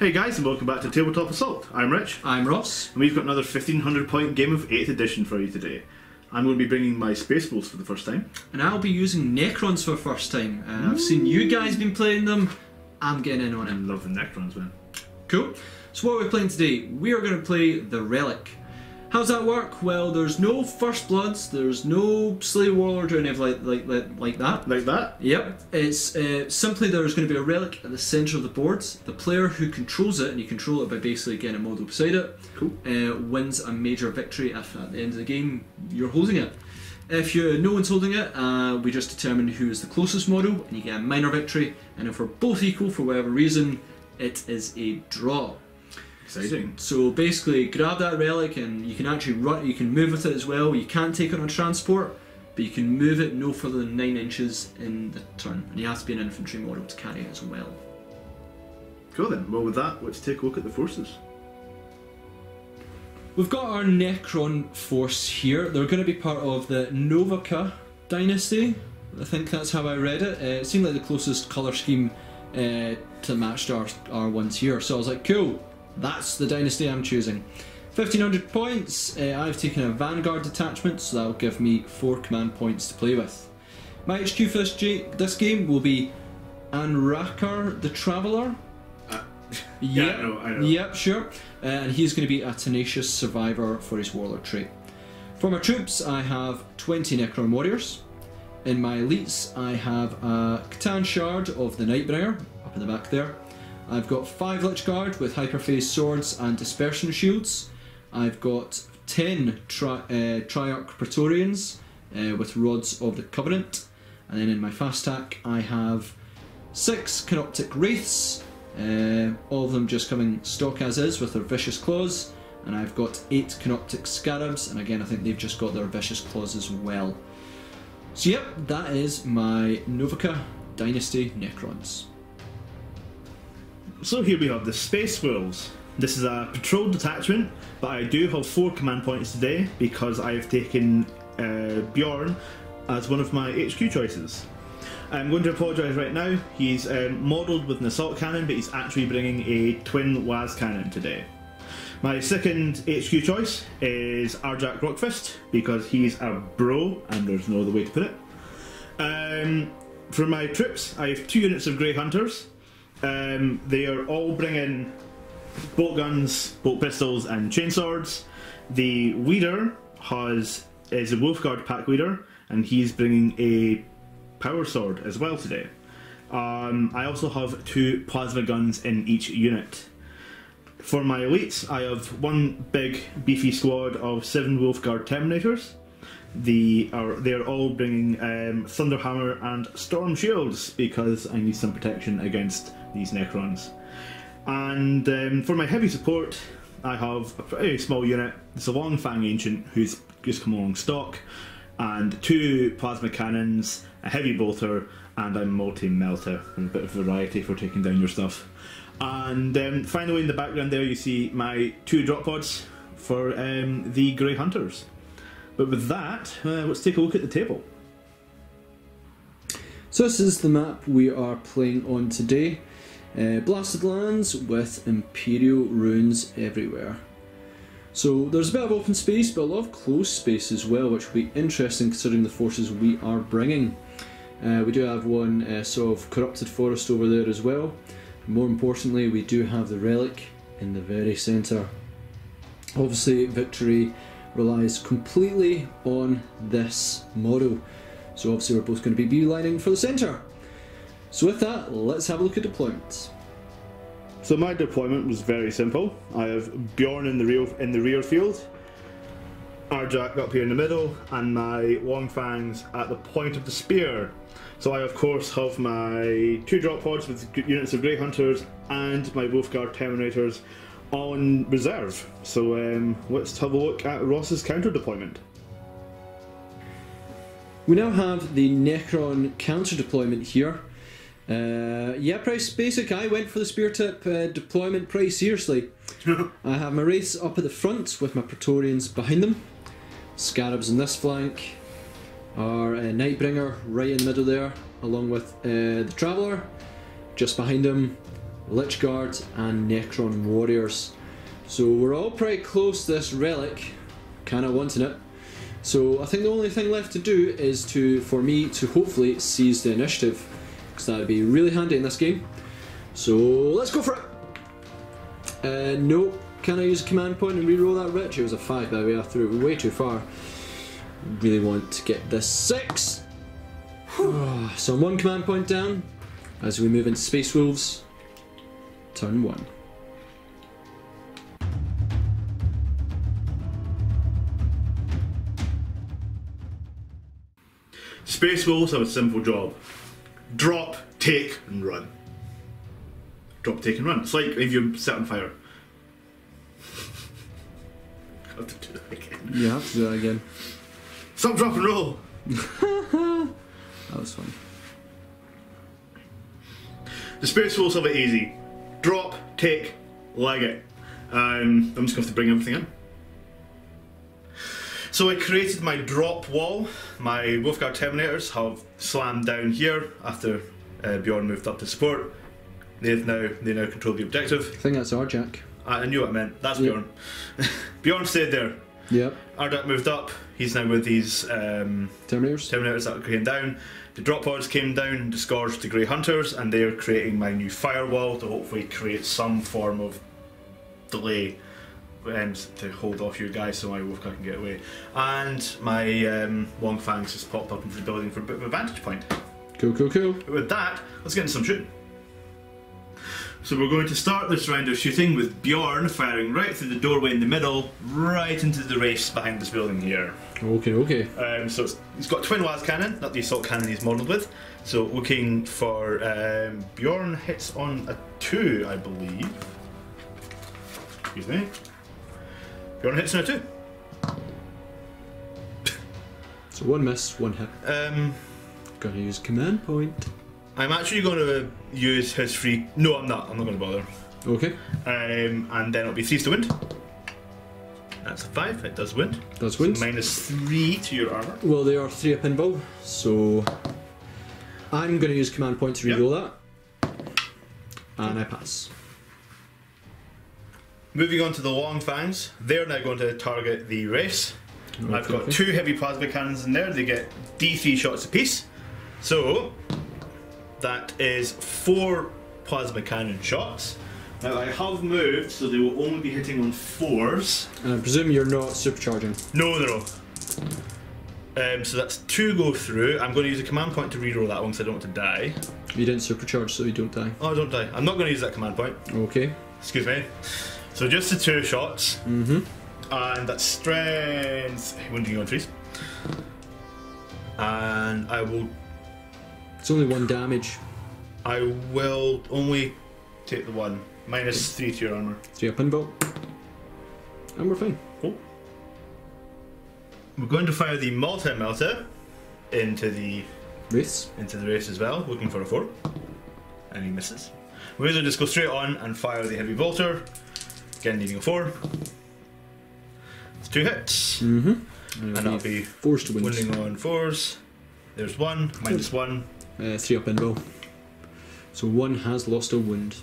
Hey guys, and welcome back to Tabletop Assault. I'm Rich. I'm Ross. And we've got another 1500 point game of 8th edition for you today. I'm going to be bringing my Space Wolves for the first time. And I'll be using Necrons for the first time. I've seen you guys been playing them. I'm getting in on it. I love the Necrons, man. Cool. So what are we playing today? We are going to play the Relic. How's that work? Well, there's no First Bloods, there's no Slave Warlord or anything like that. Like that? Yep. It's simply there's going to be a relic at the centre of the board. The player who controls it, and you control it by basically getting a model beside it, cool. Wins a major victory if at the end of the game you're holding it. If no one's holding it, we just determine who is the closest model, and you get a minor victory. And if we're both equal for whatever reason, it is a draw. Exciting. So basically, grab that relic, and you can actually run. You can move with it as well. You can't take it on transport, but you can move it no further than 9 inches in the turn, and you have to be an infantry model to carry it as well. Cool then. Well, with that, let's take a look at the forces. We've got our Necron force here. They're going to be part of the Novokh Dynasty. I think that's how I read it. It seemed like the closest colour scheme to match our ones here. So I was like, cool. That's the dynasty I'm choosing. 1500 points. I've taken a Vanguard detachment, so that'll give me 4 command points to play with. My HQ for this game will be Anrakar the Traveller. Yeah, I know. Yep, sure. And he's going to be a tenacious survivor for his warlord trait. For my troops, I have 20 Necron warriors. In my elites, I have a Catan Shard of the Nightbringer, up in the back there. I've got 5 Lich Guard with hyperphase swords and dispersion shields. I've got 10 Triarch Praetorians with rods of the Covenant. And then in my fast attack, I have 6 Canoptic Wraiths, all of them just coming stock as is with their vicious claws. And I've got 8 Canoptic Scarabs, and again I think they've just got their vicious claws as well. So yep, that is my Novokh Dynasty Necrons. So here we have the Space Wolves. This is a patrol detachment, but I do have 4 command points today because I've taken Bjorn as one of my HQ choices. I'm going to apologise right now. He's modelled with an assault cannon, but he's actually bringing a twin las cannon today. My second HQ choice is Arjak Rockfist because he's a bro and there's no other way to put it. For my troops, I have 2 units of Grey Hunters. They are all bringing bolt guns, bolt pistols and chainswords. The leader is a Wolfguard pack leader, and he's bringing a power sword as well today. I also have 2 plasma guns in each unit. For my elites, I have 1 big beefy squad of 7 Wolfguard Terminators. They're all bringing Thunderhammer and Storm Shields because I need some protection against these Necrons. And for my heavy support, I have a pretty small unit. It's a Long Fang Ancient who's just come along stock, and 2 plasma cannons, a heavy bolter, and a multi-melter, and a bit of variety for taking down your stuff. And finally in the background there you see my 2 drop pods for the Grey Hunters. But with that, let's take a look at the table. So this is the map we are playing on today. Blasted lands with Imperial ruins everywhere. So there's a bit of open space, but a lot of closed space as well, which will be interesting considering the forces we are bringing. We do have 1 sort of corrupted forest over there as well. More importantly, we do have the relic in the very centre. Obviously, victory relies completely on this model. So obviously we're both going to be beelining for the centre. So with that, let's have a look at deployments. So my deployment was very simple. I have Bjorn in the rear field, Arjak up here in the middle, and my Long Fangs at the point of the spear. So I of course have my 2 drop pods with units of Grey Hunters and my Wolfguard Terminators on reserve. So let's have a look at Ross's counter deployment. We now have the Necron counter deployment here. Yeah, pretty basic. I went for the spear tip deployment pretty seriously. I have my Wraiths up at the front with my Praetorians behind them. Scarabs in this flank. Our Nightbringer right in the middle there, along with the Traveller. Just behind him, Lich Guard, and Necron Warriors. So we're all pretty close to this relic, kind of wanting it. So I think the only thing left to do is for me to hopefully seize the initiative, because that would be really handy in this game. So let's go for it! No, can I use a command point and reroll that Rich? It was a 5 by the way, I threw it way too far. Really want to get this 6! So I'm 1 command point down as we move into Space Wolves. Turn 1. Space Wolves have a simple job. Drop, take, and run. Drop, take, and run. It's like if you're set on fire. I have to do that again. You have to do that again. Stop, drop, and roll! That was fun. The Space Wolves have it easy. Drop, take, leg it. I'm just going to have to bring everything in. So I created my drop wall. My Wolfguard Terminators have slammed down here after Bjorn moved up to support. They now control the objective. I think that's Arjak. I knew what I meant. That's Yep. Bjorn. Bjorn stayed there. Yep. Ardak moved up. He's now with these Terminators that came down. The drop pods came down, disgorged the Grey Hunters, and they're creating my new firewall to hopefully create some form of delay to hold off your guys so my Wolfguard can get away. And my Long Fangs just popped up into the building for a bit of a vantage point. Cool, cool, cool. But with that, let's get into some shooting. So we're going to start this round of shooting with Bjorn firing right through the doorway in the middle, right into the race behind this building here. Okay, okay. So he's got twin las cannon, not the assault cannon he's modelled with. So looking for Bjorn hits on a 2, I believe. Excuse me. Bjorn hits on a 2. So 1 miss, 1 hit. Gonna use command point. I'm actually going to use his free. No, I'm not. I'm not going to bother. Okay. And then it'll be 3 to wind. That's a 5. It does wind. Does wind. So -3 to your armor. Well, they are 3 a pinball, so I'm going to use command point to reroll that, and I pass. Moving on to the Long Fangs, they're now going to target the race. Okay, I've got 2 heavy plasma cannons in there. They get D3 shots apiece. So that is 4 plasma cannon shots. Now I have moved, so they will only be hitting on 4s. And I presume you're not supercharging. No. So that's 2 go through. I'm going to use a command point to reroll that one because I don't want to die. You didn't supercharge, so you don't die. Oh, I don't die. I'm not going to use that command point. Okay. Excuse me. So just the 2 shots. Mm-hmm. And that's strength. Wounding on 3s. And I will. It's only 1 damage. I will only take the 1. -3 to your armor. 3 a pinball. And we're fine. Cool. We're going to fire the multi-melter into the Race. as well, looking for a 4. And he misses. We either just go straight on and fire the heavy bolter, again needing a 4. It's 2 hits. Mm-hmm. And that'll be forced to win. winning on 4s. There's 1, -1. 3 a pinball. So 1 has lost a wound.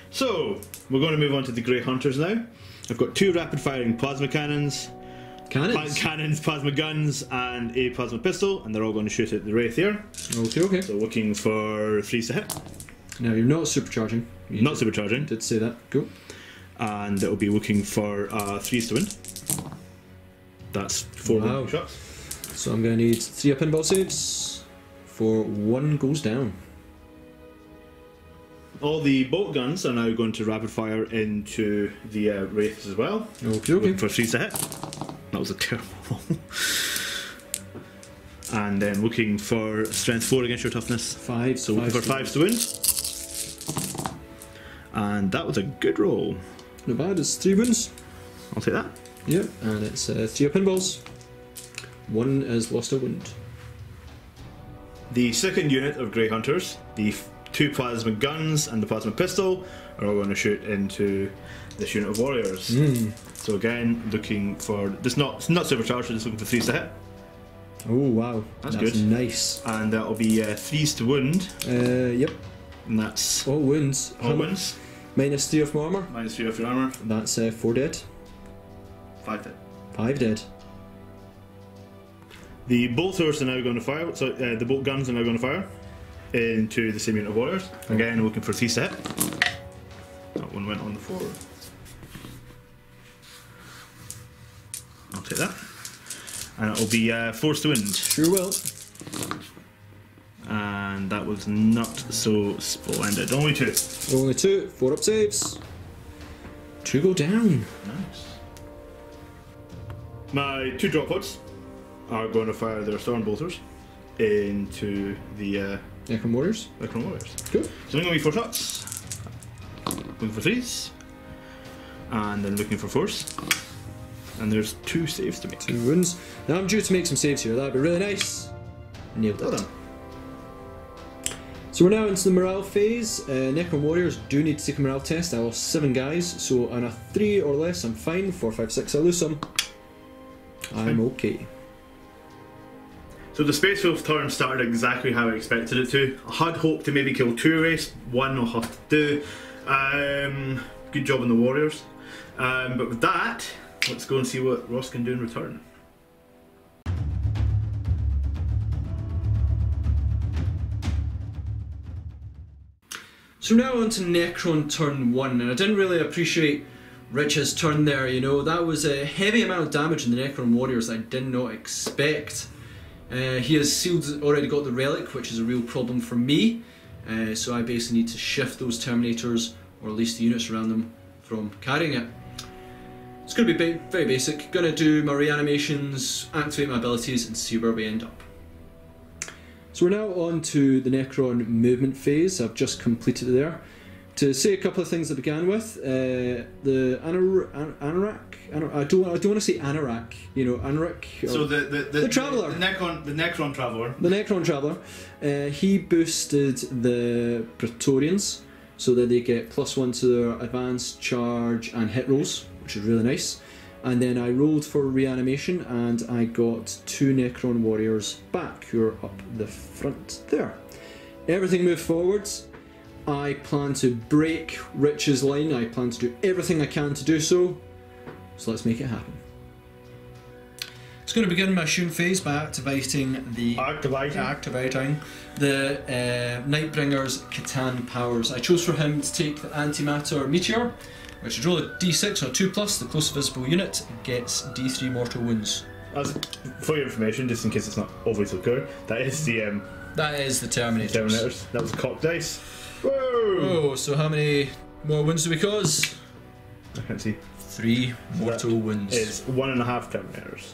So, we're going to move on to the Grey Hunters now. I've got 2 rapid firing plasma cannons. Cannons, plasma guns, and a plasma pistol, and they're all going to shoot at the Wraith here. Okay. So looking for 3s to hit. Now you're not supercharging. Not supercharging. Did say that. Cool. And it'll be looking for 3s to win. That's 4 shots. So I'm going to need 3 pinball saves for 1 goes down. All the bolt guns are now going to rapid fire into the Wraiths as well. Okay. Looking for 3s to hit. That was a terrible roll. And then looking for strength 4 against your toughness. 5. So looking for 5s to win. And that was a good roll. Not bad, it's 3 wounds. I'll take that. Yep, and it's 3 pinballs. 1 is lost a wound. The second unit of Grey Hunters, the 2 plasma guns and the plasma pistol, are all going to shoot into this unit of warriors. So again, looking for it's not supercharged, just looking for 3s to hit. Oh wow, that's good. Nice. And that'll be 3s to wound. Yep. And that's All wounds. all wounds. Minus 3 of my armour. Minus 3 of your armour. That's 4 dead. 5 dead. 5 dead. The bolters are now going to fire, so the bolt guns are now going to fire into the same unit of warriors. Again, looking for 3 to hit. That one went on the floor. I'll take that. And it'll be force to wind. Sure will. And that was not so splendid. Only 2. Only 2. 4 up saves. 2 go down. Nice. My 2 drop pods are going to fire their storm bolters into the Necron warriors. Necron warriors. Cool. So I'm going to be 4 shots. Looking for 3s. And then looking for 4s. And there's 2 saves to make. 2 wounds. Now I'm due to make some saves here. That'd be really nice. Nailed it. Well done. So we're now into the morale phase. Necron warriors do need to take a morale test. I lost 7 guys, so on a 3 or less I'm fine. 4, 5, 6 I lose some. I'm okay. So the Space Wolf turn started exactly how I expected it to. I had hoped to maybe kill 2 race, 1 I'll have to do. Good job on the warriors. But with that, let's go and see what Ross can do in return. So now on to Necron Turn 1, and I didn't really appreciate Rich's turn there, you know. That was a heavy amount of damage in the Necron warriors that I did not expect. He has already got the relic, which is a real problem for me, so I basically need to shift those Terminators, or at least the units around them, from carrying it. It's going to be very basic. Going to do my reanimations, activate my abilities, and see where we end up. So we're now on to the Necron movement phase. I've just completed it there. To say a couple of things I began with, the Anorak. I don't want to say Anorak. You know, Anorak. So the Traveller. the Necron Traveller. The Necron Traveller. He boosted the Praetorians so that they get +1 to their advance, charge, and hit rolls, which is really nice. And then I rolled for reanimation and I got 2 Necron warriors back who are up the front there. Everything moved forwards. I plan to break Rich's line. I plan to do everything I can to do so. So let's make it happen. It's going to begin my shooting phase by activating the Nightbringer's Catan powers. I chose for him to take the Antimatter Meteor, which would roll a d6 or 2+. The closest visible unit gets d3 mortal wounds. As for your information, just in case it's not obviously clear, that is the Terminators. That was a cocked dice. Whoa! Oh, so how many more wounds do we cause? I can't see. 3 mortal wounds. It's 1.5 Terminators.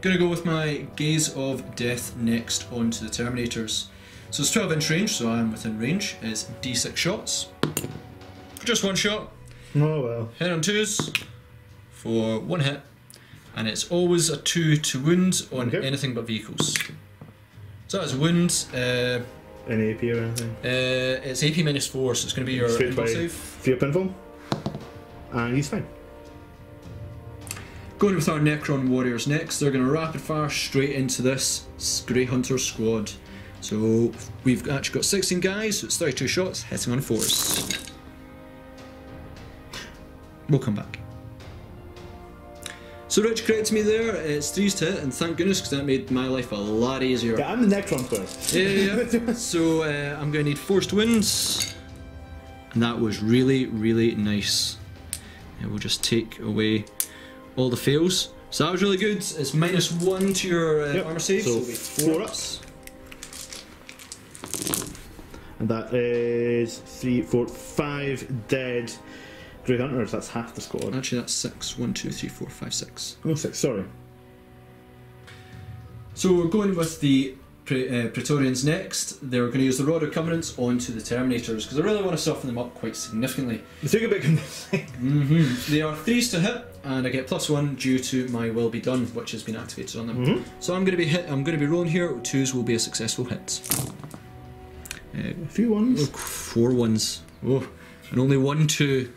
Gonna go with my Gaze of Death next onto the Terminators. So it's 12-inch range, so I'm within range. It's d6 shots. Just 1 shot. Oh well. Hit on 2s for 1 hit, and it's always a 2 to wound on anything but vehicles. So that's wound. Any AP or anything? It's AP -4, so it's going to be your pinfall save. For your pinfall. And he's fine. Going with our Necron warriors next, they're going to rapid fire straight into this Grey Hunter squad. So we've actually got 16 guys, so it's 32 shots, hitting on 4s. We'll come back. So Rich corrected me there, it's 3s to hit, and thank goodness because that made my life a lot easier. Yeah, I'm the Necron first. Yeah. So I'm going to need forced wins, and that was really, really nice. And we'll just take away all the fails. So that was really good. It's -1 to your armor save, so it'll be 4 ups. And that is 3, 4, 5 dead Grey Hunters. That's half the squad. Actually, that's 6. 1, 2, 3, 4, 5, 6. Oh, 6, sorry. So we're going with the Praetorians next. They're going to use the Rod of Covenants onto the Terminators because I really want to soften them up quite significantly. You took a bit convincing. They are 3s to hit, and I get +1 due to my Will Be Done, which has been activated on them. So I'm going to be rolling here. 2s will be a successful hit. A few ones. 4 ones. Oh, and only 1 2.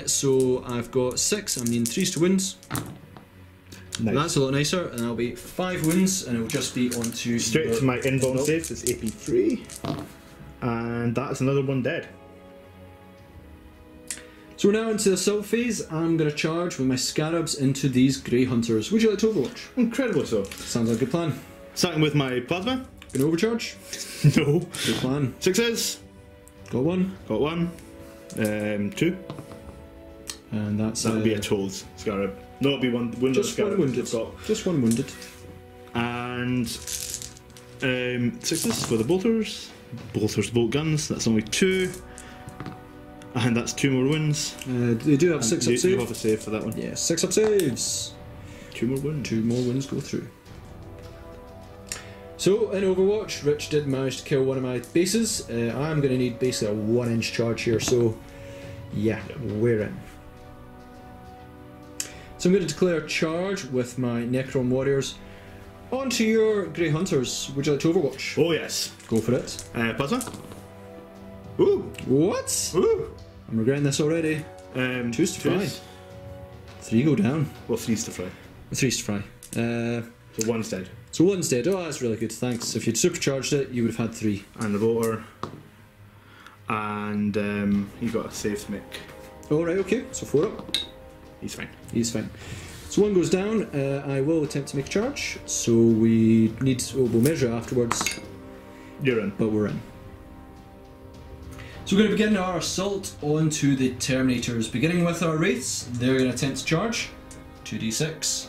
So I've got 6. I'm needing 3s to wounds. Nice. That's a lot nicer, and that'll be 5 wounds, and it'll just be onto straight to my invuln save. It's AP3. And that's another one dead. So we're now into the assault phase. I'm going to charge with my scarabs into these Grey Hunters. Would you like to overwatch? Incredibly so. Sounds like a good plan. Starting with my plasma. Going to overcharge? No. Good plan. 6s. Got one. Got one. 2. And that's... That would be a toad scarab. No, it'd be one wounded just scarab. One wounded. Just one wounded. And 6s for the bolters. Bolters, bolt guns. That's only 2. And that's 2 more wounds. They do have 6 up You save. have a save for that one. Yeah, 6 up saves. 2 more wounds. 2 more wounds go through. So, in Overwatch, Rich did manage to kill one of my bases. I'm going to need basically a 1-inch charge here, so yeah, we're in. So I'm going to declare charge with my Necron warriors onto your Grey Hunters. Would you like to Overwatch? Oh yes. Go for it. Plasma. Ooh. What? Ooh. I'm regretting this already. 2's to fry. 3 go down. Well, 3's to fry. 3's to fry. So 1's dead. So 1's dead. Oh, that's really good. Thanks. If you'd supercharged it, you would have had 3. And the bolter. And he got a save to make. Oh, right, okay. So 4 up. He's fine. He's fine. So 1 goes down. I will attempt to make a charge. So we need to, we'll measure afterwards. You're in. But we're in. So we're going to begin our assault onto the Terminators. Beginning with our Wraiths. They're going to attempt to charge. 2d6.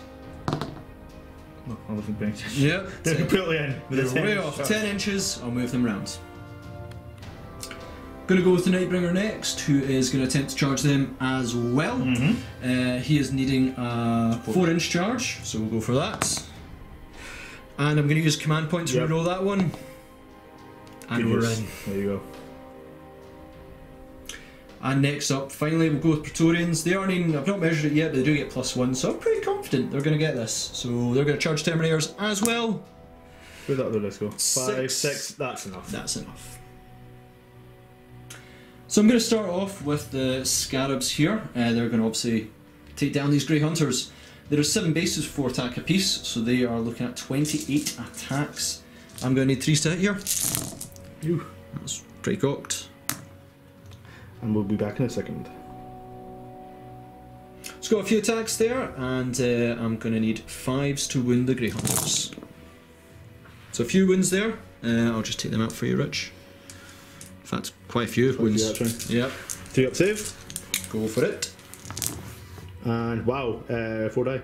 Oh, I wasn't paying attention. Yep. They're completely in. They're way off. 10 inches. I'll move them round. Going to go with the Nightbringer next, who is going to attempt to charge them as well. He is needing a 4-inch charge, so we'll go for that. And I'm going to use command point to reroll that one. And we're in. There you go. And next up, finally, we'll go with Praetorians. They aren't even, I've not measured it yet, but they do get +1, so I'm pretty confident they're going to get this. So they're going to charge Terminators as well. Where'd that other list go? 5, 6. 6, that's enough. That's enough. So I'm going to start off with the Scarabs here. They're going to obviously take down these Grey Hunters. There are 7 bases, 4 attack apiece, so they are looking at 28 attacks. I'm going to need 3s to hit here. Ooh. That's pretty cocked. And we'll be back in a second. It's got a few attacks there, and I'm going to need 5s to wound the Grey Hunters. So a few wounds there. I'll just take them out for you, Rich. In fact, quite a few wounds. Yep. 3 up save. Go for it. And wow, 4 die.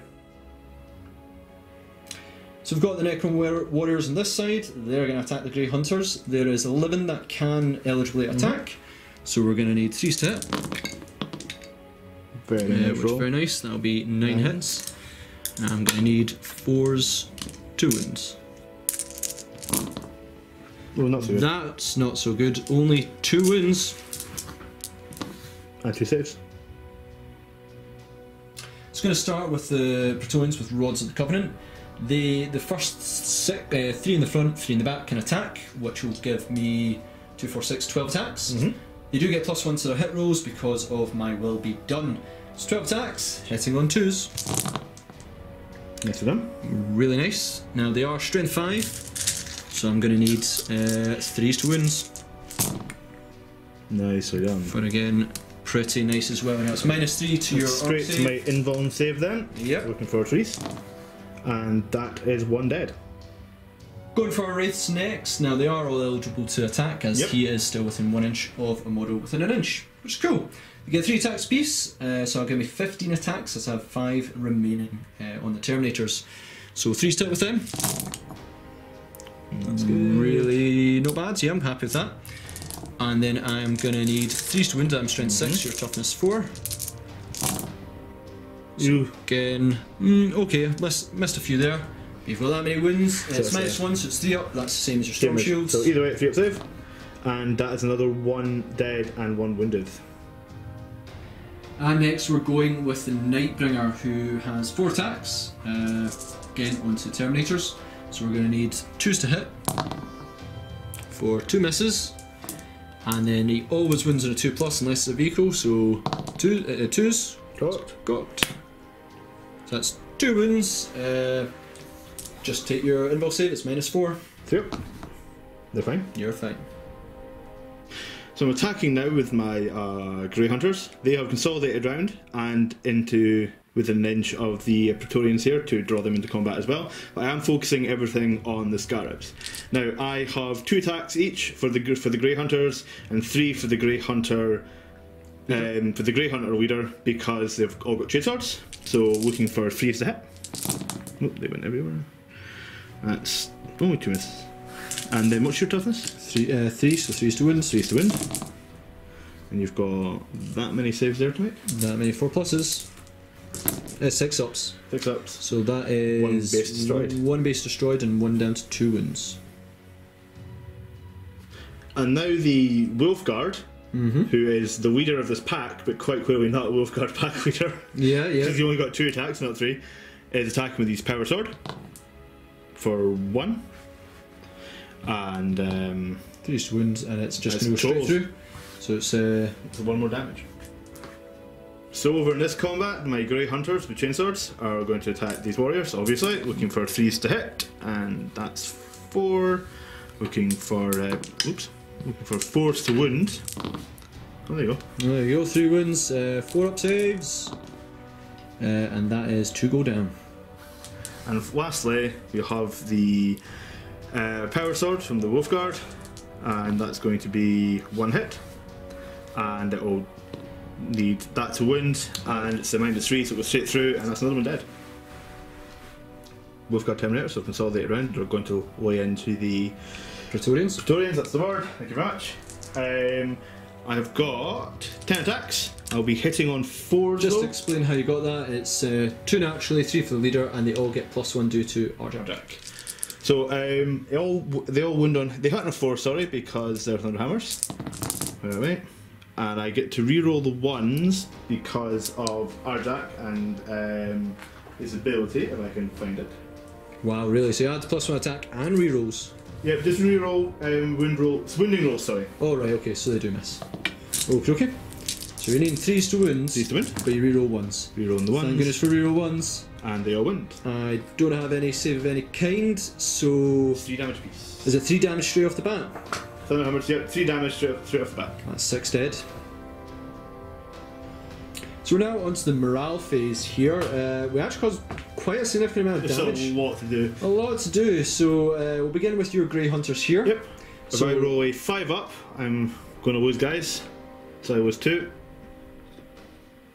So we've got the Necron warriors on this side. They're going to attack the Grey Hunters. There is 11 that can eligibly attack. So we're going to need 3s to hit. Very nice. Which is very nice. That'll be 9 hits. And I'm going to need 4s, 2 wounds. Well, not so good. That's not so good. Only 2 wounds. And 2 saves. It's going to start with the Praetorians with Rods of the Covenant. The first 3 in the front, 3 in the back can attack, which will give me 2, 4, 6, 12 attacks. They do get +1 to their hit rolls because of my will be done. So 12 attacks, hitting on 2s. Nice for them. Really nice. Now they are strength 5, so I'm going to need 3s to wounds. Nicely done. But again, pretty nice as well. Now it's -3 to your arc straight to save. my invuln save then. Yep. Looking for 3s. And that is 1 dead. Going for our Wraiths next. Now they are all eligible to attack, as he is still within 1 inch of a model within an inch, which is cool. You get 3 attacks apiece, so I'll give me 15 attacks as I have 5 remaining on the Terminators. So 3s to hit with them. That's good. Really not bad, yeah, I'm happy with that. And then I'm going to need 3s to wound. I'm strength 6, your toughness 4. So again, okay, missed a few there. You've got that many wounds. It's -1, so it's 3 up. That's the same as your storm shields. So either way, 3 up save. And that is another 1 dead and 1 wounded. And next we're going with the Nightbringer, who has 4 attacks. Again, onto Terminators. So we're going to need 2s to hit for 2 misses. And then he always wins on a 2+ unless it's a vehicle, so 2s. Got. So that's 2 wounds. Just take your invul save, it's -4. Yep. They're fine. You're fine. So I'm attacking now with my Grey Hunters. They have consolidated round and into within an inch of the Praetorians here to draw them into combat as well. But I am focusing everything on the Scarabs. Now I have 2 attacks each for the Grey Hunters and 3 for the Grey Hunter leader because they've all got chainswords. So looking for 3s to hit. Oh, they went everywhere. That's only 2 misses. And then what's your toughness? 3, so 3s to win. 3s to win. And you've got that many saves there to make? That many 4 pluses. 6 ups. 6 ups. So that is 1 base destroyed. 1 base destroyed and 1 down to 2 wounds. And now the Wolfguard, who is the leader of this pack, but quite clearly not a Wolfguard pack leader. Yeah. Because he only got 2 attacks, not 3. Is attacking with his power sword for 1. And 3 wounds, and it's just going to go straight through. So it's 1 more damage. So over in this combat, my Grey Hunters with chainswords are going to attack these warriors, obviously, looking for 3s to hit, and that's 4. Looking for 4s to wound. Oh, there you go. There you go, 3 wounds, 4 up saves, and that is 2 go down. And lastly, we have the power sword from the Wolfguard, and that's going to be 1 hit, and it will need that to wound, and it's a -3, so it goes straight through, and that's another one dead. Wolfguard Terminator, so consolidated round. They're going to lay into the Praetorians. Praetorians, that's the word. Thank you very much. I have got 10 attacks. I'll be hitting on 4. Just to explain how you got that, it's 2 naturally, 3 for the leader, and they all get +1 due to Arjak. So they all wound on. They hit on a 4, sorry, because they're Thunderhammers. Alright. And I get to reroll the 1s because of Arjak and his ability, if I can find it. Wow, really? So you add +1 attack and rerolls? Yeah, just reroll wounding rolls, sorry. Oh, right, okay, so they do miss. Okay. So you're needing 3s to wound. 3s to wound. But you reroll 1s. Rerolling the 1s. Thank goodness for reroll 1s. And they all wound. I don't have any save of any kind, so. 3 damage piece. Is it 3 damage straight off the bat? Thunderhammers, yeah, 3 damage straight off the bat. That's 6 dead. So we're now onto the morale phase here. We actually caused quite a significant amount of damage. There's a lot to do. A lot to do, so we'll begin with your Grey Hunters here. Yep. So if I roll a 5 up, I'm going to lose guys. So I lose 2.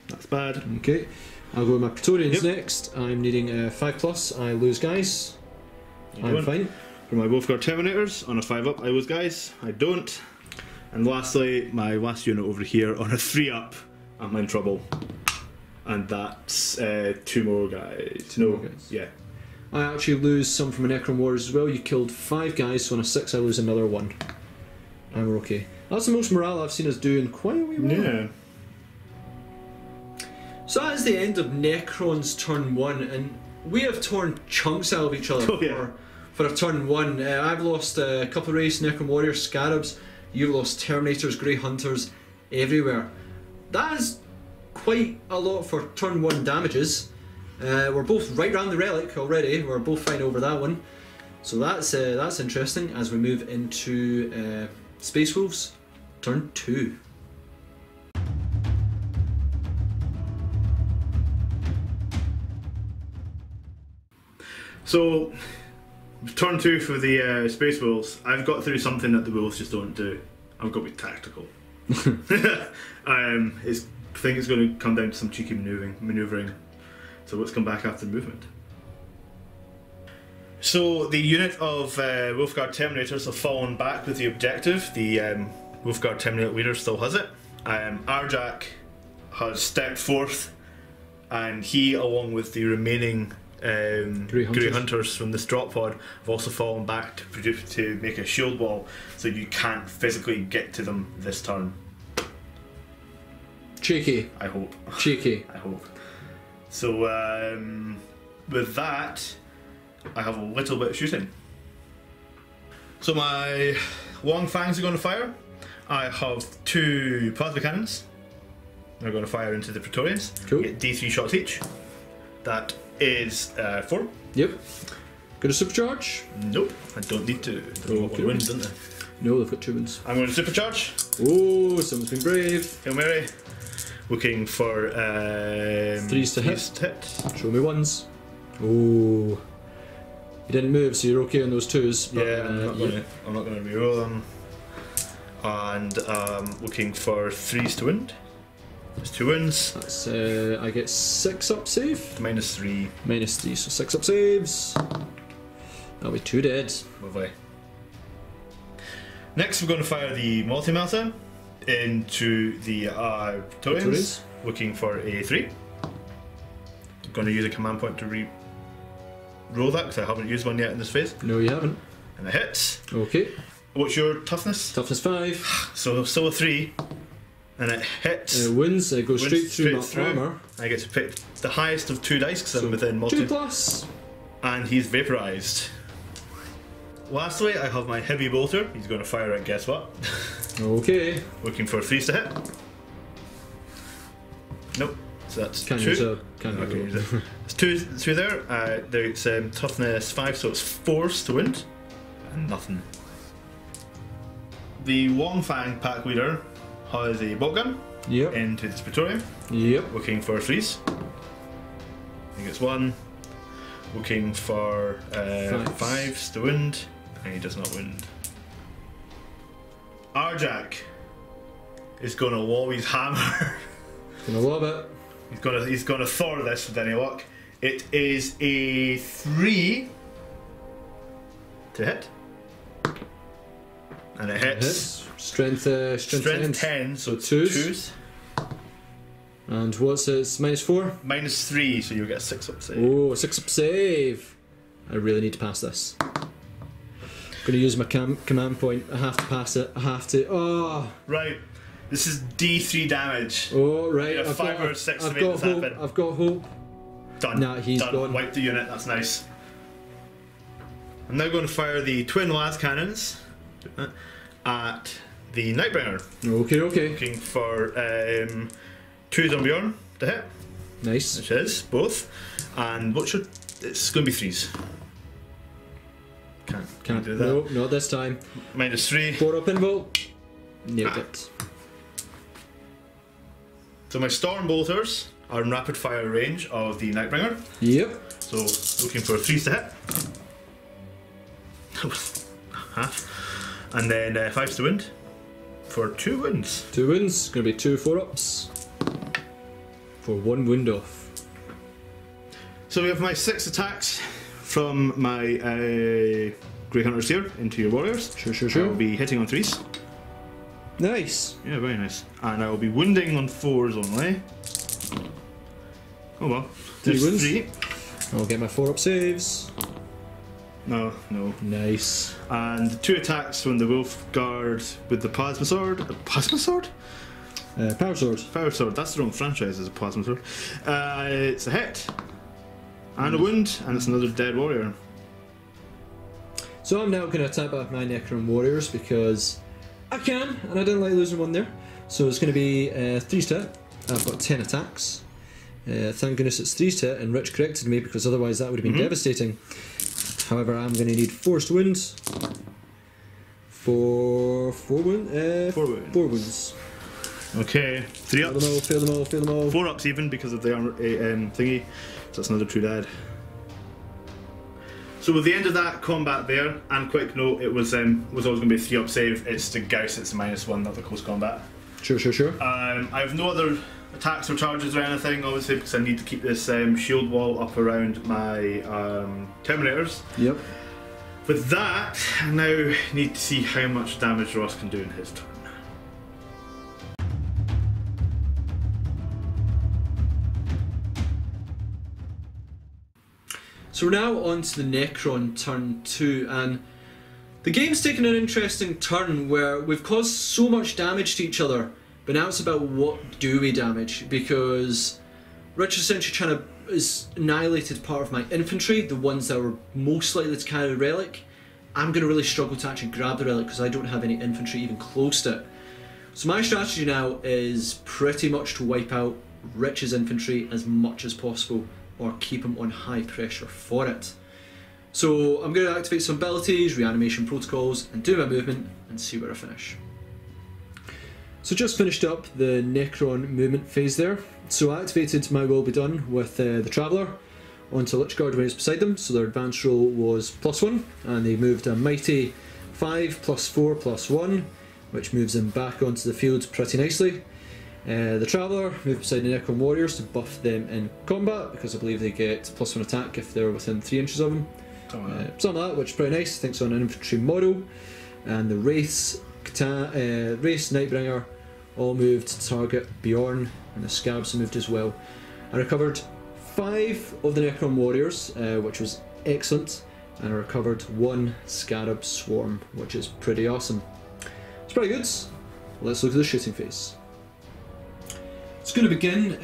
That's bad. Okay. I'll go with my Praetorians Yep. next. I'm needing a 5+, I lose guys. I'm fine. For my Wolfguard Terminators, on a 5 up, I lose guys. I don't. And lastly, my last unit over here, on a 3 up, I'm in trouble. And that's 2 more guys. 2 more guys. Yeah. I actually lose some from a Necron Warriors as well. You killed 5 guys, so on a 6 I lose another 1. And we're okay. That's the most morale I've seen us do in quite a wee while. Yeah. So that is the end of Necron's turn 1, and we have torn chunks out of each other for a turn 1. I've lost a couple of race Necron Warriors, Scarabs. You've lost Terminators, Grey Hunters, everywhere. That is quite a lot for turn 1 damages. We're both right round the relic already. We're both fine over that one. So that's interesting as we move into Space Wolves, turn 2. So, turn 2 for the Space Wolves. I've got through something that the Wolves just don't do. I've got to be tactical. I think it's going to come down to some cheeky manoeuvring. So let's come back after the movement. So the unit of Wolfguard Terminators have fallen back with the objective. The Wolfguard Terminator leader still has it. Arjak has stepped forth, and he, along with the remaining Grey Hunters from this drop pod, have also fallen back to make a shield wall, so you can't physically get to them this turn. Cheeky. I hope. Cheeky. I hope. So with that, I have a little bit of shooting. So my long fangs are going to fire. I have 2 plasma cannons. They're going to fire into the Praetorians. Cool. Get D3 shots each. That is 4. Yep. Gonna supercharge? Nope, I don't need to. They've got 1 wind, don't they? No, they've got 2 wins. I'm going to supercharge. Oh, someone's been brave. Hail Mary. Looking for threes to hit. Show me ones. Oh. You didn't move, so you're okay on those twos. But, yeah, I'm not going to reroll them. And looking for threes to win. There's 2 wins. That's I get 6 up save. -3. -3, so 6 up saves. That'll be 2 dead. Lovely. Next, we're going to fire the multi-melter into the Tuins, looking for a 3. I'm going to use a command point to re-roll that because I haven't used one yet in this phase. No, you haven't. And it hits. Okay. What's your toughness? Toughness 5. So still a 3. And it hits. Wins, it goes straight through my armour. I get to pick the highest of 2 dice because I'm within multi. 2+. And he's vaporised. Lastly, I have my heavy bolter. He's going to fire at guess what? Okay. Looking for 3s to hit. Nope. So that's Can't 2. use it. Can't use it. It's 2 there. There's toughness 5, so it's 4s to win. And nothing. The Long Fang pack leader has a bolt gun. Yep. Into this Praetorium. Yep. Looking for 3s. I think it's 1. Looking for 5s to win. And he does not win. Arjak is going to lob his hammer. Gonna lob it. He's gonna Thor this with any luck. It is a 3 to hit. And it hits. Strength 10, so 2s. And what's it? It's -4? -3, so you'll get a 6 up save. Oh, 6 up save. I really need to pass this. I'm going to use my command point. I have to pass it. I have to. Oh. Right. This is D3 damage. Oh, right. I've 5 or 6 to make this happen. I've got hope. Done. Nah, he's done. gone. Wipe the unit, that's nice. I'm now going to fire the twin las cannons at the Nightbringer. Okay. Looking for 2s on Bjorn to hit. Nice. Which is both. And what should. It's going to be 3s. Can't do that. No, not this time. -3. 4 up invul. Nailed it. So my Storm Bolters are in rapid fire range of the Nightbringer. Yep. So looking for 3s to hit. Half. And then 5s to win for 2 wins. 2 wins. Going to be 2 4-ups for 1 wound off. So we have my 6 attacks from my Grey Hunters here into your warriors. Sure. I'll be hitting on 3s. Nice. Yeah, very nice. And I will be wounding on 4s only. Oh well. 3 wounds. 3. I'll get my 4 up saves. No. Nice. And 2 attacks from the Wolf Guard with the Plasma Sword. Plasma Sword? Power sword. Power Sword. That's the wrong franchise as a Plasma Sword. It's a hit. And a wound. And it's another dead warrior. So I'm now going to attack back my Necron warriors because I can, and I didn't like losing one there. So it's going to be 3s to hit. I've got 10 attacks. Thank goodness it's 3s to hit, and Rich corrected me because otherwise that would have been devastating. However, I'm going to need 4s to wound for 4 wounds. 4 wounds. 4 wounds. Okay, 3 ups. Fail them all. 4 ups even because of the armor thingy. So that's another 2 dead. So with the end of that combat there, and quick note, it was always going to be a 3 up save. It's the Gauss, it's a -1, not the close combat. Sure. I have no other attacks or charges or anything, obviously, because I need to keep this shield wall up around my Terminators. Yep. With that, I now need to see how much damage Ross can do in his turn. So we're now on to the Necron turn 2, and the game's taken an interesting turn where we've caused so much damage to each other, but now it's about what do we damage, because Rich essentially is annihilated part of my infantry, the ones that were most likely to carry the relic. I'm going to really struggle to actually grab the relic because I don't have any infantry even close to it. So my strategy now is pretty much to wipe out Rich's infantry as much as possible, or keep him on high pressure for it. So I'm going to activate some abilities, reanimation protocols, and do my movement and see where I finish. So just finished up the Necron movement phase there. So I activated my Will Be Done with the Traveller onto Lichguard when he was beside them, so their advance roll was +1, and they moved a mighty 5 +4 +1, which moves them back onto the field pretty nicely. The Traveller moved beside the Necron Warriors to buff them in combat, because I believe they get +1 attack if they're within 3 inches of them. Something like that, which is pretty nice. I think it's on an infantry model. And the Wraiths, Nightbringer, all moved to target Bjorn, and the Scabs moved as well. I recovered 5 of the Necron Warriors, which was excellent, and I recovered 1 Scarab Swarm, which is pretty awesome. It's pretty good. Let's look at the shooting phase. It's going to begin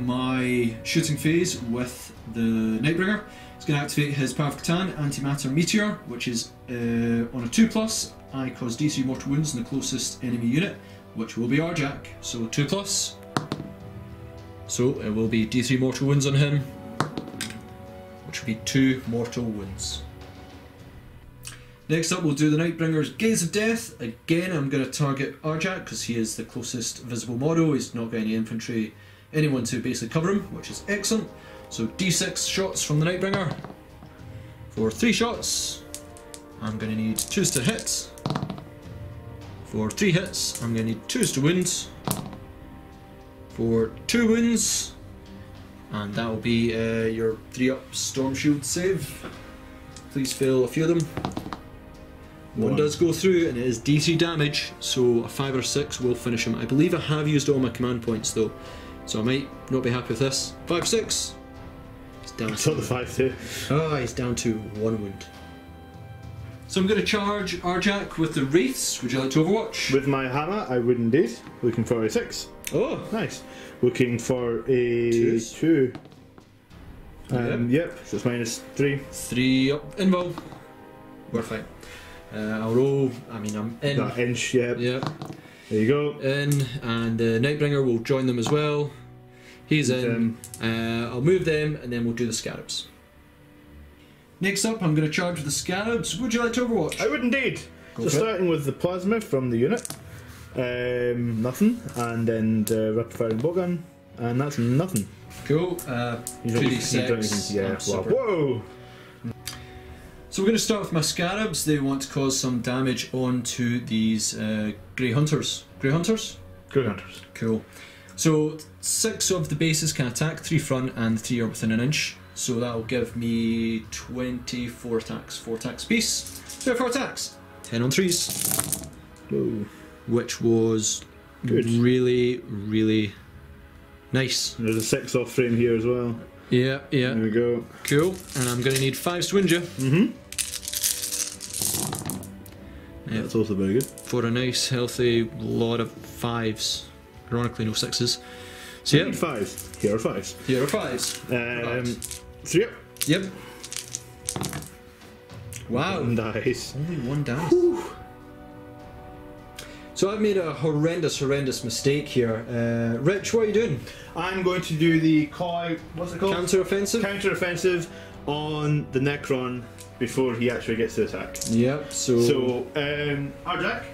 my shooting phase with the Nightbringer. It's going to activate his Power of Catan Antimatter Meteor, which is on a 2+. I cause D3 mortal wounds in the closest enemy unit, which will be Arjak. So 2+. So it will be D3 mortal wounds on him, which will be 2 mortal wounds. Next up we'll do the Nightbringer's Gaze of Death. Again I'm going to target Arjak because he is the closest visible model. He's not got any infantry, anyone to basically cover him, which is excellent. So D6 shots from the Nightbringer. For 3 shots I'm going to need 2s to hit. For 3 hits I'm going to need 2s to wound. For 2 wounds, and that will be your 3-up Storm Shield save. Please fail a few of them. One does go through, and it is D3 damage, so a 5 or 6 will finish him. I believe I have used all my command points though, so I might not be happy with this. 5, 6. He's down. I saw the 5 too. Oh, he's down to 1 wound. So I'm going to charge Arjak with the Wraiths. Would you like to Overwatch? With my hammer, I would indeed. Looking for a 6. Oh, nice. Looking for a 2. Yep, so it's -3. 3 up, invul. We're fine. I'll roll, I mean I'm in. That inch, yep. Yep. There you go. In, and the Nightbringer will join them as well. He's in. I'll move them, and then we'll do the Scarabs. Next up, I'm going to charge with the Scarabs. Would you like to Overwatch? I would indeed. So starting with the Plasma from the unit. Nothing. And then the rapid firing bowgun. And that's nothing. Cool. 2d6. Yeah. Wow. Whoa! So we're going to start with my Scarabs. They want to cause some damage onto these Grey Hunters. Grey Hunters? Grey Hunters. Cool. So 6 of the bases can attack, 3 front and 3 are within an inch. So that will give me 24 attacks. 4 attacks apiece. 24 attacks. 10 on 3s. Whoa. Which was good. Really, really nice. There's a 6 off frame here as well. Yeah, yeah. There we go. Cool. And I'm going to need 5 to win you. Yeah, that's also very good. For a nice, healthy lot of 5s. Ironically, no 6s. So yeah. 5s. Here are 5s. Here are 5s. 3 up. Yep. Wow. 1 dice. Only 1 dice. Whew. So I've made a horrendous mistake here. Rich, what are you doing? I'm going to do the what's it called? Counter-offensive? Counter-offensive on the Necron before he actually gets to attack. Yep, so Arjak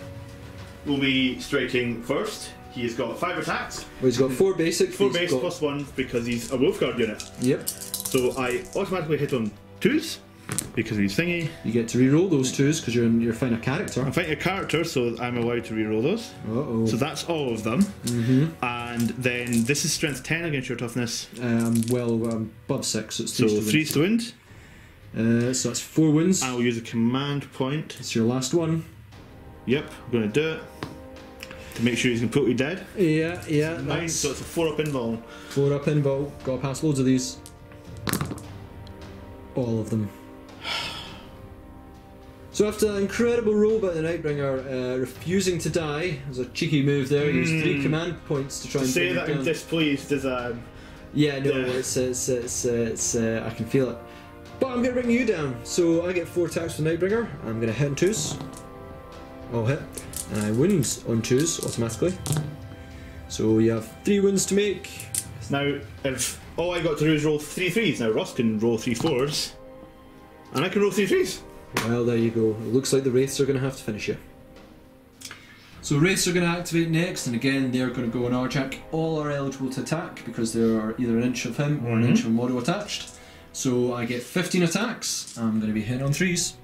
will be striking first. He's got 5 attacks. Well, he's got 4 basic. 4 base plus 1 because he's a Wolfguard unit. Yep. So I automatically hit on 2s because he's thingy. You get to re-roll those 2s because you're fighting a character. I'm fighting a character, so I'm allowed to re-roll those. Uh-oh. So that's all of them. And then this is strength 10 against your toughness. Above 6, so it's 3 so 3 to wind. So that's 4 wins. I'll use a command point. It's your last one. Yep, I'm going to do it. To make sure he's completely dead. Yeah, yeah. 9, so it's a 4 up invul. 4 up invul. Gotta pass loads of these. All of them. So after an incredible roll by the Nightbringer, refusing to die, there's a cheeky move there. He used 3 command points to try and say bring that it down. I'm displeased is yeah, no, it's I can feel it. But I'm gonna bring you down. So I get 4 attacks with Nightbringer. I'm gonna hit on 2s. I'll hit. And I wound on 2s automatically. So you have 3 wounds to make. Now, if all I got to do is roll 3 3s, now Ross can roll 3 4s. And I can roll 3 3s. Well, there you go. It looks like the Wraiths are going to have to finish you. So Wraiths are going to activate next, and again they're going to go on our check. All are eligible to attack because there are either an inch of him or an inch of a model attached. So I get 15 attacks. I'm going to be hitting on 3s.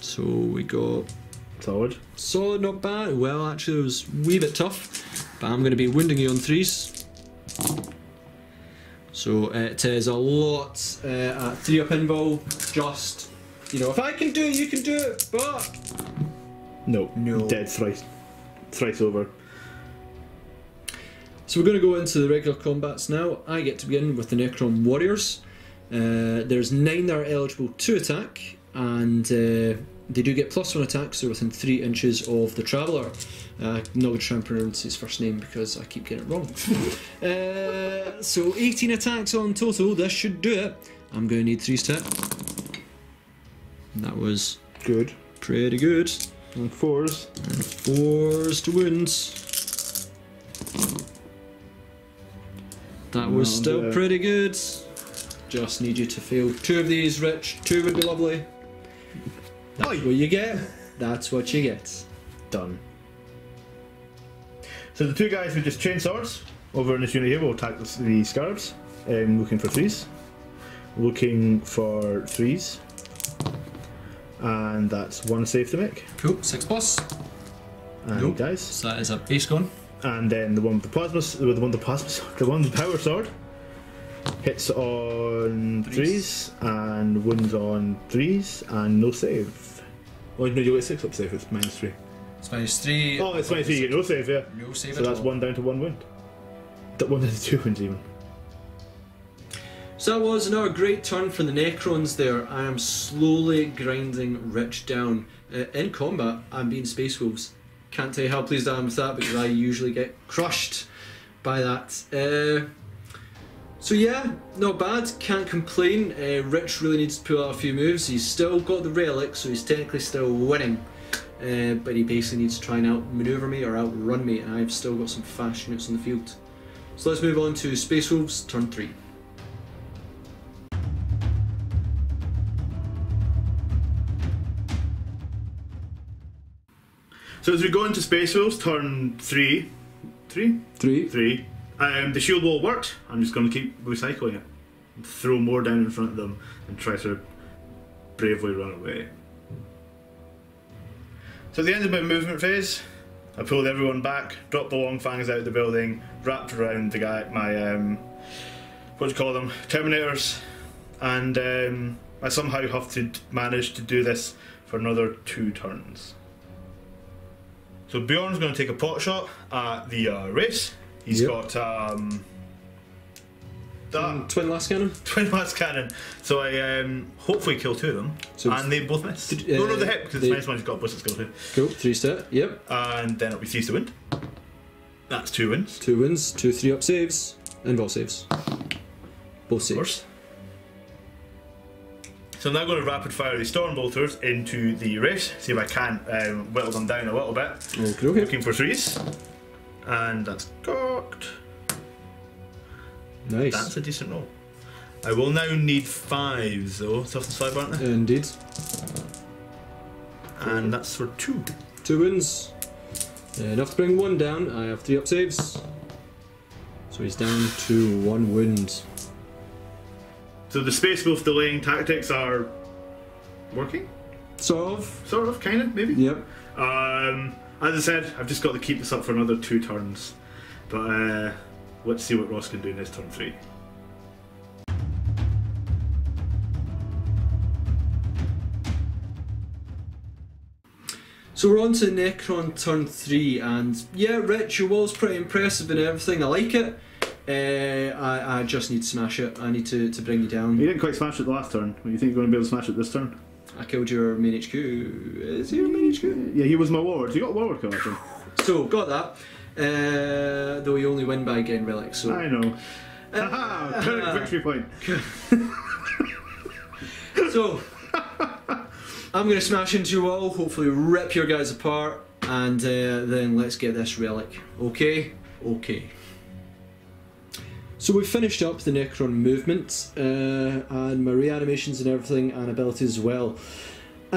So we got solid, not bad. Well, actually it was a wee bit tough, but I'm going to be wounding you on 3s. So it is a lot at 3 up invul. Just, you know, if I can do it, you can do it, but no, no, dead thrice over. So we're going to go into the regular combats now. I get to begin with the Necron Warriors. There's 9 that are eligible to attack, and they do get +1 attack, so within 3 inches of the Traveller. I'm not going to try and pronounce his first name because I keep getting it wrong. So 18 attacks on total, this should do it. I'm going to need 3s to hit. That was good. Pretty good. And 4s. And 4s to wound. That was still pretty good. Just need you to fail 2 of these, Rich. 2 would be lovely. That's what you get. That's what you get. Done. So the 2 guys who just chain swords over in this unit here will attack the scarabs. Looking for 3s. Looking for 3s. And that's 1 save to make. Cool, 6+. And nope. guys. So that is a base gone. And then the one with the plasma, the one with the power sword hits on 3s and wounds on 3s and no save. Oh no, you get 6 up save. It's -3. It's -3. Oh, it's -3. You get no save, yeah. No save so at that's all. 1 down to 1 wound. That 1 down to 2 wounds even. So that was another great turn for the Necrons there. I am slowly grinding Rich down. In combat, I'm being Space Wolves. Can't tell you how pleased I am with that because I usually get crushed by that. So yeah, not bad, can't complain. Rich really needs to pull out a few moves. He's still got the relic, so he's technically still winning. But he basically needs to try and outmaneuver me or outrun me, and I've still got some fast units on the field. So let's move on to Space Wolves, turn 3. So as we go into Space Wolves, turn 3. 3? 3. The shield wall worked. I'm just going to keep recycling it. Throw more down in front of them and try to bravely run away. So at the end of my movement phase, I pulled everyone back, dropped the long fangs out of the building, wrapped around the guy, what do you call them, Terminators, and I somehow have to manage to do this for another 2 turns. So Bjorn's going to take a pot shot at the race. He's got that twin last cannon. Twin last cannon. So I hopefully kill 2 of them, so and they both miss. No, the hit because the nice one's got ballistic skill too. Cool, 3 stat. Yep. And then it'll be 3s to win. That's 2 wins. 2 wins, 2 3-up saves, and ball saves. Both saves. Of course. So I'm now going to rapid fire the storm bolters into the race. See if I can whittle them down a little bit. Okay. Looking for 3s. And that's cocked. Nice. That's a decent roll. I will now need 5s though. Toughness 5, aren't they? Indeed. And that's for 2. 2 wins. Enough to bring 1 down. I have 3-up saves. So he's down to 1 wound. So the Space Wolf delaying tactics are working? Sort of, kind of, maybe? Yep. As I said, I've just got to keep this up for another 2 turns. But let's see what Ross can do in his turn 3. So we're on to Necron turn 3, and yeah, Rich, your wall's pretty impressive and everything. I like it. I just need to smash it. I need to bring you down. You didn't quite smash it the last turn. What, you think you're going to be able to smash it this turn? I killed your main HQ. Is he your main HQ? Yeah, he was my warlord. So you got warlord kill actually. So, got that. Though you only win by getting relics. So. I know. Haha! Current victory point. So, I'm going to smash into your wall, hopefully rip your guys apart, and then let's get this relic. Okay? Okay. So we've finished up the Necron movement, and my reanimations and everything, and abilities as well.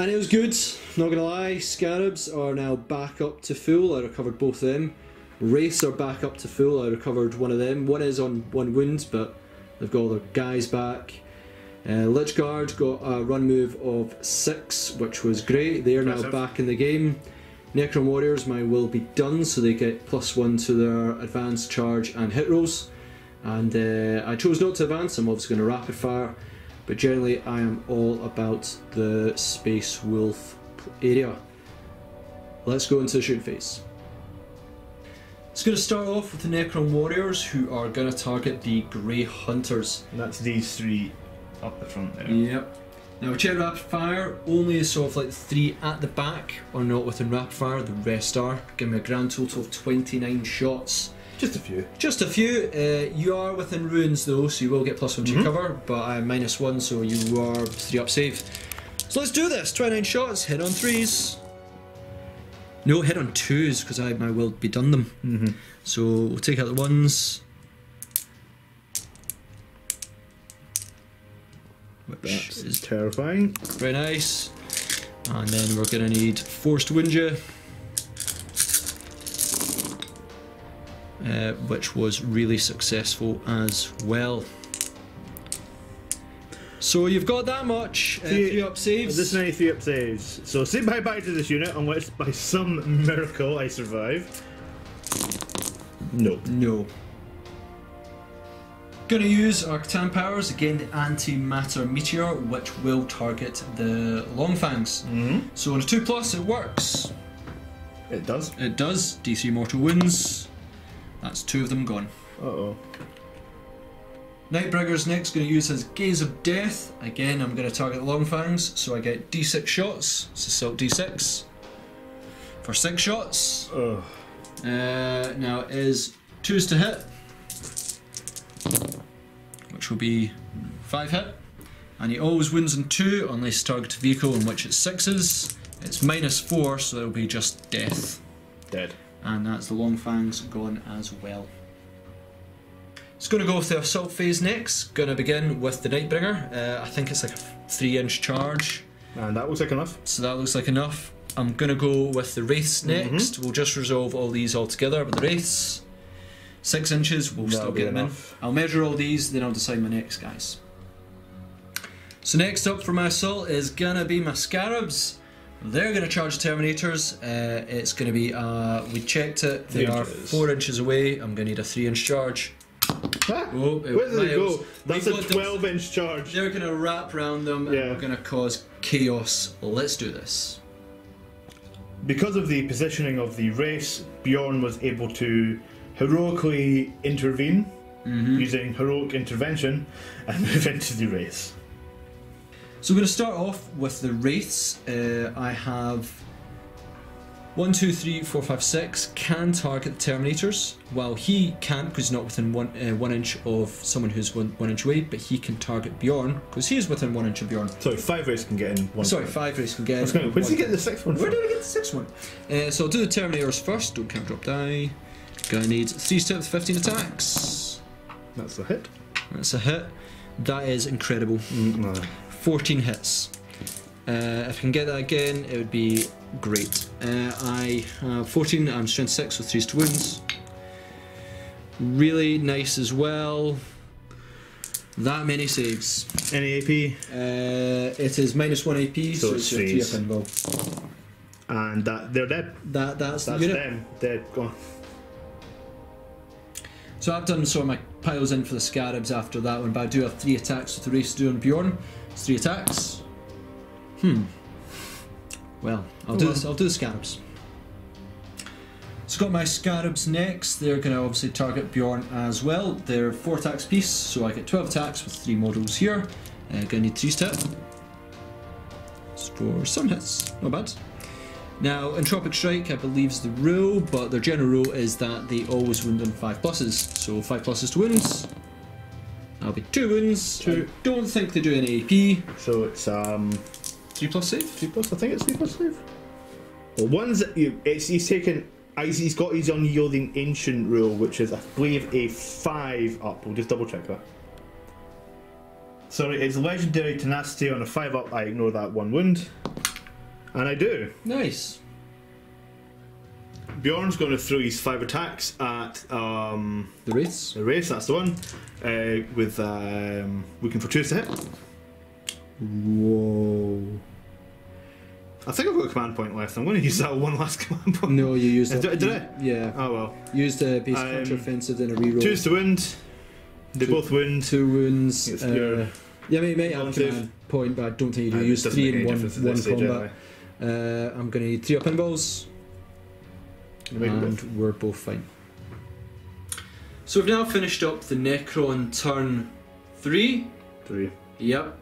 And it was good, not gonna lie. Scarabs are now back up to full. I recovered both of them. Wraiths are back up to full. I recovered one of them. One is on 1 wound, but they've got all their guys back. Lich Guard got a run move of 6, which was great. They are now back in the game. Necron Warriors, mine will be done, so they get +1 to their advance, charge and hit rolls. And I chose not to advance, I'm obviously going to rapid fire, but generally I am all about the Space Wolf area. Let's go into the shooting phase. It's going to start off with the Necron Warriors, who are going to target the Grey Hunters. And that's these 3 up the front there. Yep. Now check rapid fire, only sort of like 3 at the back are not within rapid fire, the rest are. Give me a grand total of 29 shots. Just a few. Just a few. You are within ruins though, so you will get +1 to your cover, but I'm -1, so you are 3 up save. So let's do this. 29 shots, hit on 3s. No, hit on 2s, because I might well be done them. So we'll take out the 1s. Which is terrifying. Very nice. And then we're going to need Forced Wound You. Which was really successful as well. So you've got that much. 3 up saves. This many 3 up saves. So say bye bye to this unit unless by some miracle I survive. No. No. Gonna use our Catan powers, again the Antimatter Meteor, which will target the Longfangs. So on a 2+, it works. It does? It does. DC mortal wounds. That's 2 of them gone. Uh-oh. Nightbringer's next going to use his Gaze of Death. Again, I'm going to target the Longfangs, so I get D6 shots. So still D6 for 6 shots. Now it is 2s to hit, which will be 5 hit. And he always wins on 2 unless target vehicle, in which it's 6s. It's -4, so it'll be just death. Dead. And that's the Longfangs gone as well. It's going to go with the assault phase next. Going to begin with the Nightbringer. I think it's like a 3-inch charge. And that looks like enough. So that looks like enough. I'm going to go with the Wraiths next. We'll just resolve all these all together, but the Wraiths, 6 inches, we'll still get them in. I'll measure all these, then I'll decide my next guys. So next up for my assault is going to be my Scarabs. They're going to charge Terminators. It's going to be, we checked it, they are 4 inches away. I'm going to need a 3-inch charge. Ah, where did they go? That's a 12-inch charge. They're going to wrap around them and we're going to cause chaos. Let's do this. Because of the positioning of the race, Bjorn was able to heroically intervene using heroic intervention and move into the race. So we're going to start off with the Wraiths. I have 1, 2, 3, 4, 5, 6 can target the Terminators, while he can't because he's not within 1 inch of someone who's 1 inch away, but he can target Bjorn because he is within 1 inch of Bjorn. Sorry, 5 race can get in 1. Sorry, 5 race can get in. Where did he get the 6th one from? Where did he get the 6th one? So I'll do the Terminators first, don't count drop die. Gonna need 3 steps, 15 attacks. That's a hit. That's a hit. That is incredible. 14 hits. If I can get that again, it would be great. I have 14, I'm strength 6 with 3 to wounds. Really nice as well. That many saves. Any AP? It is -1 AP, so it's your 3 up involved. And they're dead. That's the unit. Them. Dead, gone. So I've done sort of my piles in for the Scarabs after that one, but I do have 3 attacks with the race to do on Bjorn. It's 3 attacks. Well, I'll do the Scarabs. So got my Scarabs next. They're going to obviously target Bjorn as well. They're 4 attacks piece, so I get 12 attacks with 3 models here. Going to need 3 step. For some hits, not bad. Now, Entropic Strike, I believe, is the rule, but their general rule is that they always wound on 5+. So 5+ to wounds. That'll be 2 wounds. 2. I don't think they do any AP. So it's 3+ save. 3+. I think it's 3+ save. Well, one's he's taken. He's got his unyielding ancient rule, which is I believe a 5 up. We'll just double check that. Sorry, it's legendary tenacity on a 5 up. I ignore that 1 wound. And I do. Nice. Bjorn's going to throw his 5 attacks at The race. the race, that's the one. With looking for 2 to hit. Whoa. I think I've got a command point left. I'm going to use that one last command point. No, you used it. Did I? Yeah. Oh well. Used a base counter-offensive, then a reroll. 2's to wound. They both wound. 2 wounds. It's your Yeah, you may have a one command save. point, but I don't think you do. It Use doesn't 3 make in any one difference at this stage combat. I'm going to need 3 up pinballs. And we're both fine. So we've now finished up the Necron Turn 3. 3. Yep.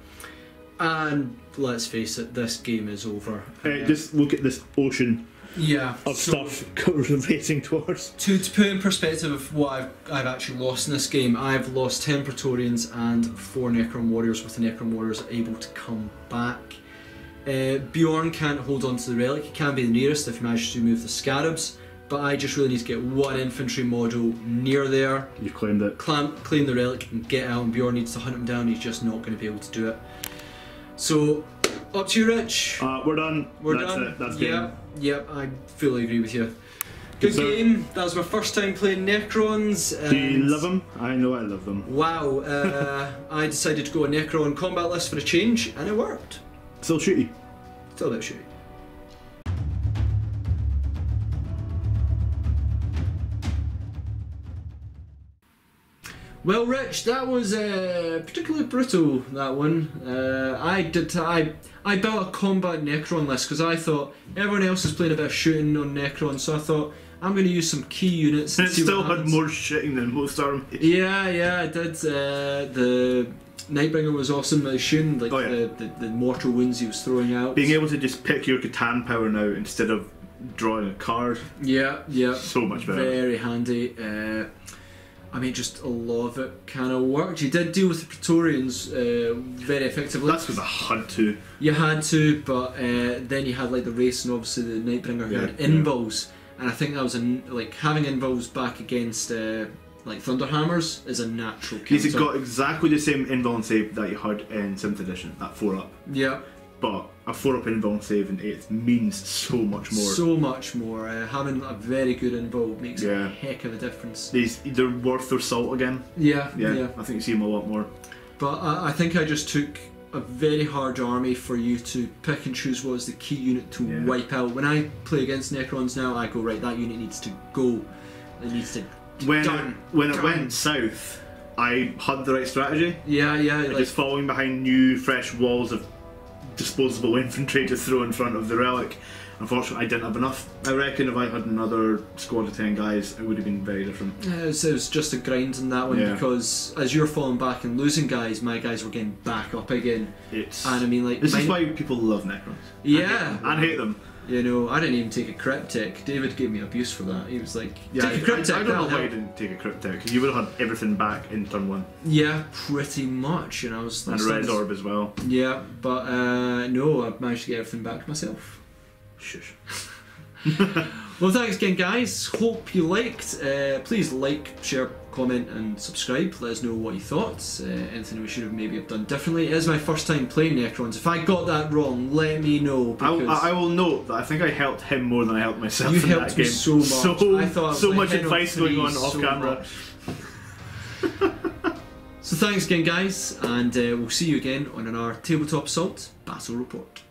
And let's face it, this game is over. Just look at this ocean Yeah. of so stuff racing towards. To put in perspective of what I've actually lost in this game, I've lost 10 Praetorians and 4 Necron Warriors, with the Necron Warriors able to come back. Bjorn can't hold on to the relic. He can be the nearest if he manages to move the Scarabs, but I just really need to get 1 infantry model near there. You've claimed it. Claim the relic and get out, and Bjorn needs to hunt him down. He's just not going to be able to do it. So, up to you, Rich. We're done. We're That's done. it. That's game. Yep, I fully agree with you. Good game. That was my first time playing Necrons. Do you love them? I know I love them. Wow, I decided to go a Necron combat list for a change, and it worked. Still shooty. Still a bit shooty. Well, Rich, that was particularly brutal. That one. I built a combat Necron list because I thought everyone else is playing a bit of shooting on Necron, so I thought I'm going to use some key units. And And it see still what had happens. more shitting than most armies. Yeah, I did. The Nightbringer was awesome. The shooting, like Oh, yeah. the mortal wounds he was throwing out. Being able to just pick your Catan power now instead of drawing a card. Yeah. So much better. Very handy. I mean, just a lot of it kind of worked. You did deal with the Praetorians very effectively. That's because I had to. You had to, but then you had like the race and obviously the Nightbringer who had Yeah. invulns, and I think that was like having invulns back against like Thunderhammers is a natural counter. He's got exactly the same invuln save that you had in 7th edition, that 4-up. Yeah. But a 4-up invuln save in 8th means so much more. So much more. Having a very good invuln makes Yeah. a heck of a difference. They're worth their salt again. Yeah. I think you see them a lot more. But I think I just took a very hard army for you to pick and choose what was the key unit to wipe out. When I play against Necrons now, I go, right, that unit needs to go. It needs to When done. it went south, I had the right strategy. Yeah, like, Just following behind new, fresh walls of disposable infantry to throw in front of the relic. Unfortunately, I didn't have enough. I reckon if I had another squad of 10 guys, it would have been very different. it was just a grind in that one, Yeah. because as you're falling back and losing guys, my guys were getting back up again. And I mean, like, This is why people love Necrons. Yeah. And hate them. You know, I didn't even take a cryptic. David gave me abuse for that. He was like, Yeah, take a cryptic. I don't know that'll why you help." didn't take a cryptic, because you would have had everything back in turn 1. Yeah, pretty much. And I was And Red Orb as well. Yeah, but no, I've managed to get everything back myself. Shush. Well, thanks again, guys. Hope you liked. Please like, share, comment, and subscribe. Let us know what you thought. Anything we should have maybe have done differently. It is my first time playing Necrons. If I got that wrong, let me know. I will note that I think I helped him more than I helped myself You in helped that me game. so much. I thought I was so like much head on advice going three on off so camera. much. So thanks again, guys, and we'll see you again on our Tabletop Assault Battle Report.